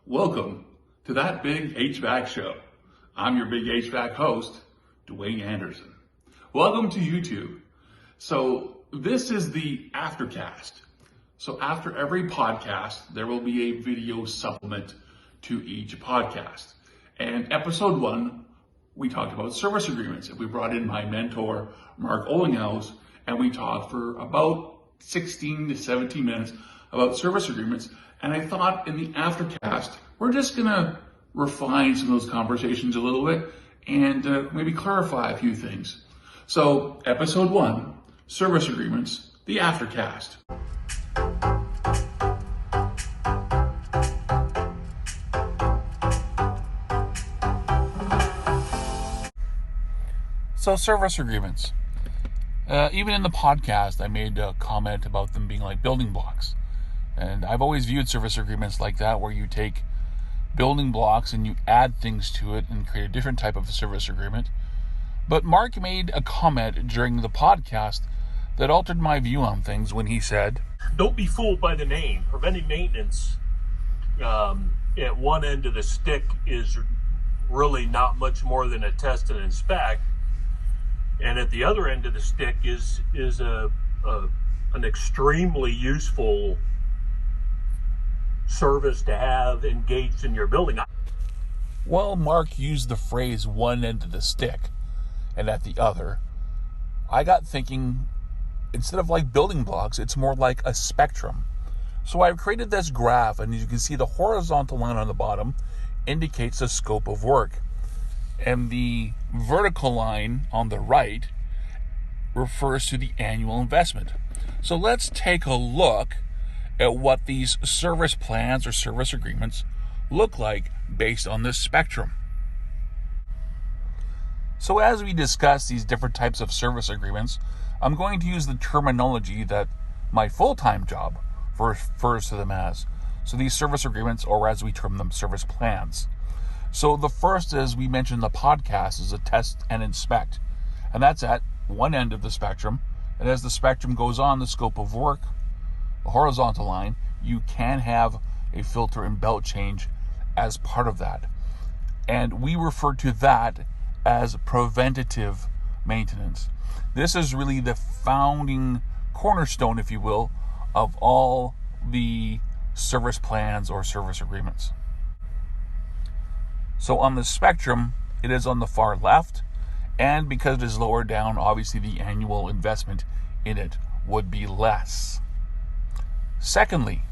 Welcome to That Big HVAC Show. I'm your big HVAC host, Dwayne Anderson. Welcome to YouTube. So this is the aftercast. So after every podcast, there will be a video supplement to each podcast. And episode 1, we talked about service agreements. And we brought in my mentor, Mark Ollinghaus, and we talked for about 16 to 17 minutes about service agreements. And I thought in the aftercast, we're just gonna refine some of those conversations a little bit and maybe clarify a few things. So episode 1, service agreements, the aftercast. So service agreements. Even in the podcast, I made a comment about them being like building blocks. And I've always viewed service agreements like that, where you take building blocks and you add things to it and create a different type of service agreement. But Mark made a comment during the podcast that altered my view on things when he said, "Don't be fooled by the name. Preventive maintenance at one end of the stick is really not much more than a test and inspect. And at the other end of the stick is an extremely useful service to have engaged in your building." Well, Mark used the phrase one end of the stick and at the other. I got thinking, instead of like building blocks, it's more like a spectrum. So I've created this graph, and as you can see, the horizontal line on the bottom indicates the scope of work. And the vertical line on the right refers to the annual investment. So let's take a look at what these service plans or service agreements look like based on this spectrum. So as we discuss these different types of service agreements, I'm going to use the terminology that my full-time job refers to them as. So these service agreements, or as we term them, service plans. So the first, as we mentioned in the podcast, is a test and inspect. And that's at one end of the spectrum. And as the spectrum goes on, the scope of work, the horizontal line, you can have a filter and belt change as part of that. And we refer to that as preventative maintenance. This is really the founding cornerstone, if you will, of all the service plans or service agreements. So on the spectrum, it is on the far left, and because it is lower down, obviously the annual investment in it would be less. Secondly,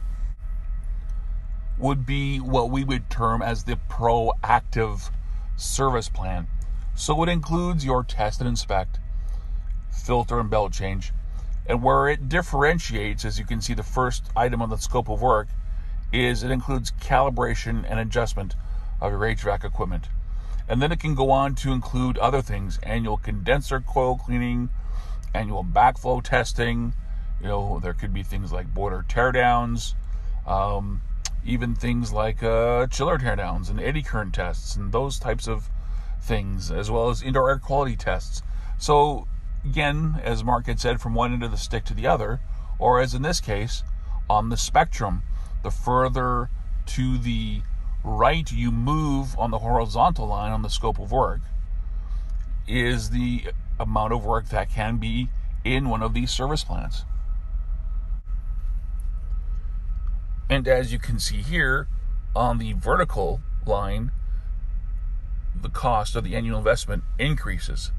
would be what we would term as the proactive service plan. So it includes your test and inspect, filter and belt change, and where it differentiates, as you can see, the first item on the scope of work is it includes calibration and adjustment of your HVAC equipment. And then it can go on to include other things: annual condenser coil cleaning, annual backflow testing. There could be things like boiler teardowns, even things like chiller teardowns and eddy current tests and those types of things, as well as indoor air quality tests. So again, as Mark had said, from one end of the stick to the other, or as in this case, on the spectrum, the further to the right you move on the horizontal line on the scope of work is the amount of work that can be in one of these service plans. And as you can see here, on the vertical line, the cost of the annual investment increases.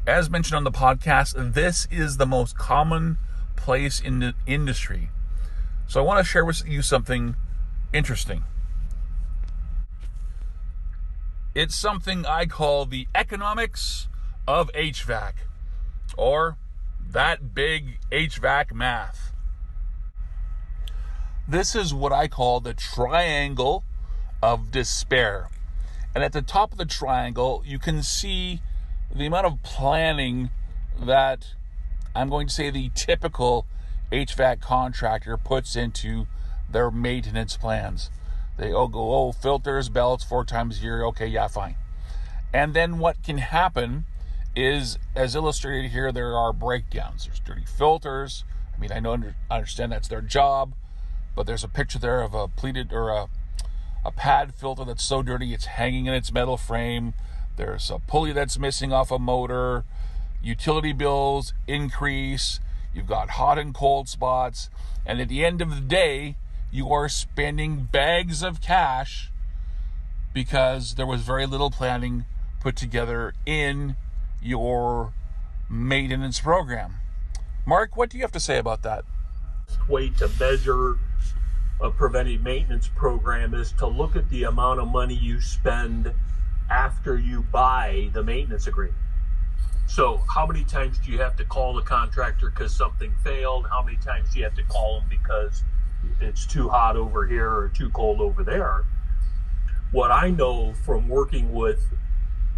As mentioned on the podcast, this is the most common place in the industry. So I want to share with you something interesting. It's something I call the economics of HVAC, or that big HVAC math. This is what I call the triangle of despair. And at the top of the triangle, you can see the amount of planning that I'm going to say the typical HVAC contractor puts into their maintenance plans. They all go, filters, belts, 4 times a year. Okay, yeah, fine. And then what can happen is, as illustrated here, there are breakdowns. There's dirty filters. I mean, I understand that's their job, but there's a picture there of a pleated or a pad filter that's so dirty it's hanging in its metal frame. There's a pulley that's missing off a motor. Utility bills increase. You've got hot and cold spots. And at the end of the day, you are spending bags of cash because there was very little planning put together in your maintenance program. Mark, what do you have to say about that? The way to measure a preventive maintenance program is to look at the amount of money you spend after you buy the maintenance agreement. So how many times do you have to call the contractor because something failed? How many times do you have to call them because it's too hot over here or too cold over there? What I know from working with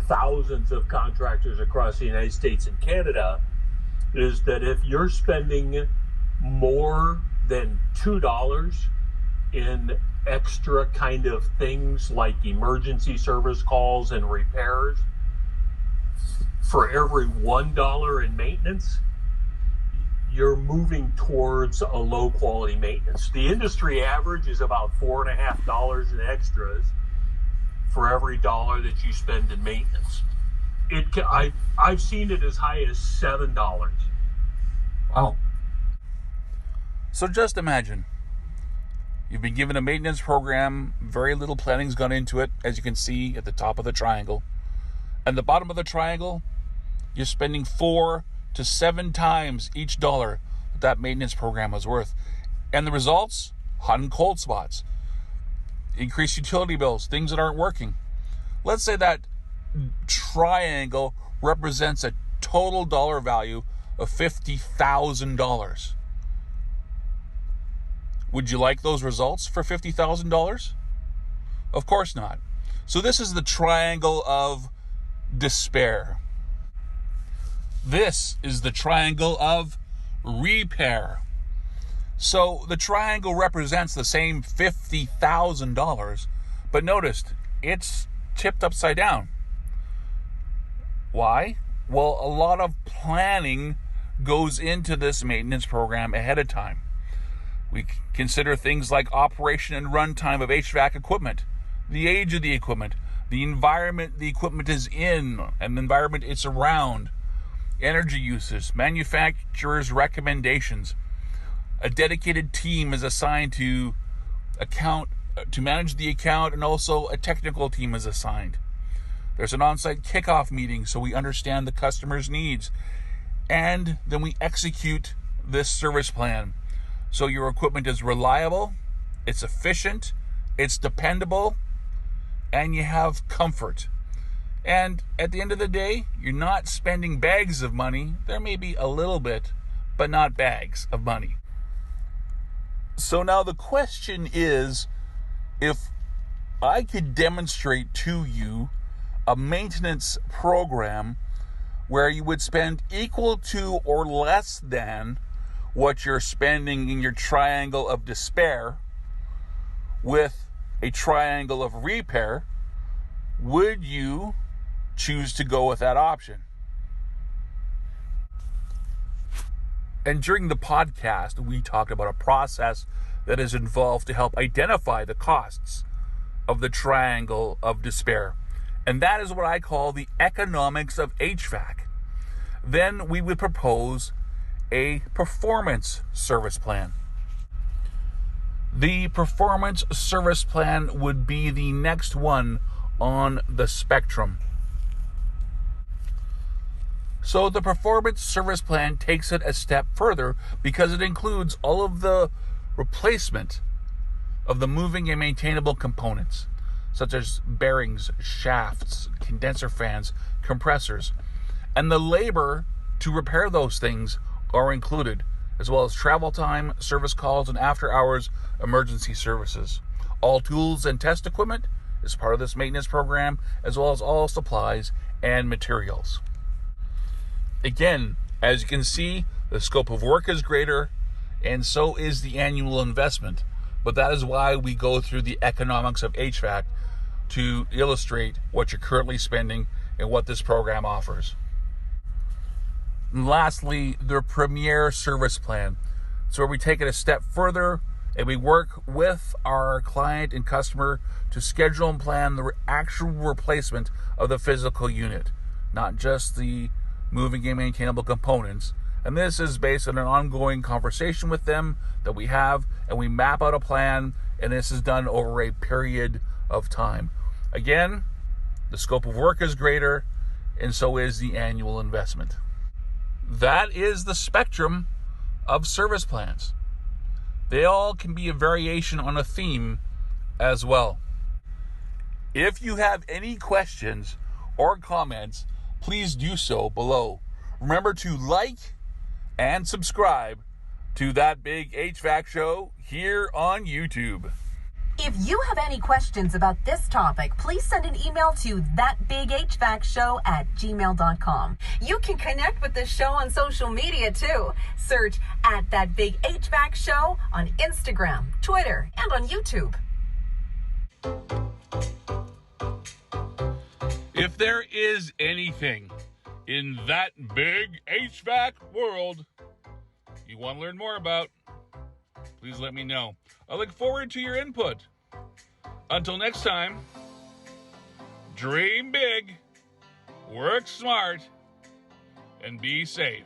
thousands of contractors across the United States and Canada is that if you're spending more than $2 in extra kind of things like emergency service calls and repairs, for every $1 in maintenance, you're moving towards a low quality maintenance. The industry average is about $4.50 in extras for every dollar that you spend in maintenance. I've seen it as high as $7. Wow. So just imagine, you've been given a maintenance program, very little planning's gone into it, as you can see at the top of the triangle. And the bottom of the triangle, you're spending 4 to 7 times each dollar that maintenance program was worth. And the results? Hot and cold spots, increased utility bills, things that aren't working. Let's say that triangle represents a total dollar value of $50,000. Would you like those results for $50,000? Of course not. So this is the triangle of despair. This is the triangle of repair. So the triangle represents the same $50,000, but notice it's tipped upside down. Why? Well, a lot of planning goes into this maintenance program ahead of time. We consider things like operation and runtime of HVAC equipment, the age of the equipment, the environment the equipment is in and the environment it's around, energy uses, manufacturer's recommendations. A dedicated team is assigned to manage the account, and also a technical team is assigned. There's an on-site kickoff meeting so we understand the customer's needs. And then we execute this service plan. So your equipment is reliable, it's efficient, it's dependable, and you have comfort. And at the end of the day, you're not spending bags of money. There may be a little bit, but not bags of money. So now the question is, if I could demonstrate to you a maintenance program where you would spend equal to or less than what you're spending in your triangle of despair with a triangle of repair, would you choose to go with that option? And during the podcast, we talked about a process that is involved to help identify the costs of the triangle of despair. And that is what I call the economics of HVAC. Then we would propose a performance service plan. The performance service plan would be the next one on the spectrum. So the performance service plan takes it a step further because it includes all of the replacement of the moving and maintainable components, such as bearings, shafts, condenser fans, compressors, and the labor to repair those things are included, as well as travel time, service calls, and after-hours emergency services. All tools and test equipment is part of this maintenance program, as well as all supplies and materials. Again, as you can see, the scope of work is greater, and so is the annual investment. But that is why we go through the economics of HVAC to illustrate what you're currently spending and what this program offers. And lastly, the Premier Service Plan. It's where we take it a step further And we work with our client and customer to schedule and plan the actual replacement of the physical unit, not just the moving and maintainable components. And this is based on an ongoing conversation with them that we have, and we map out a plan, and this is done over a period of time. Again, the scope of work is greater, and so is the annual investment. That is the spectrum of service plans. They all can be a variation on a theme as well. If you have any questions or comments, please do so below. Remember to like and subscribe to That Big HVAC Show here on YouTube. If you have any questions about this topic, please send an email to thatbighvacshow@gmail.com. You can connect with the show on social media too. Search @thatbighvacshow on Instagram, Twitter, and on YouTube. If there is anything in that big HVAC world you want to learn more about, please let me know. I look forward to your input. Until next time, dream big, work smart, and be safe.